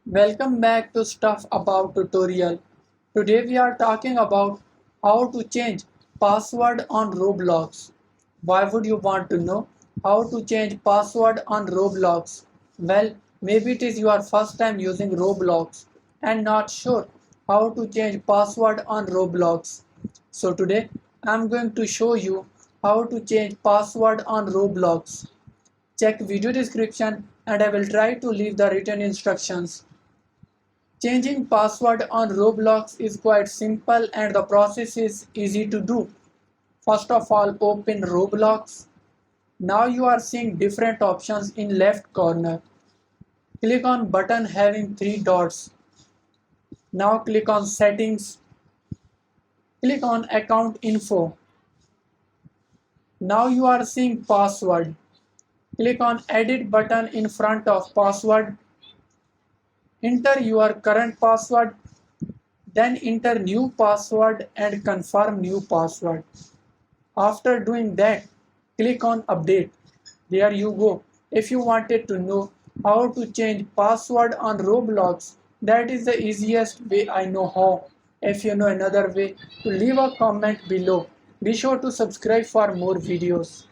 Welcome back to Stuff About tutorial. Today we are talking about how to change password on Roblox. Why would you want to know how to change password on Roblox? Well, maybe it is your first time using Roblox and not sure how to change password on Roblox. So today I'm going to show you how to change password on Roblox. Check video description and I will try to leave the written instructions. Changing password on Roblox is quite simple and the process is easy to do. First of all, open Roblox. Now you are seeing different options in left corner. Click on button having three dots. Now click on settings. Click on account info. Now you are seeing password. Click on edit button in front of password. Enter your current password. Then enter new password and confirm new password. After doing that, click on update. There you go. If you wanted to know how to change password on Roblox, that is the easiest way I know how. If you know another way, to leave a comment below. Be sure to subscribe for more videos.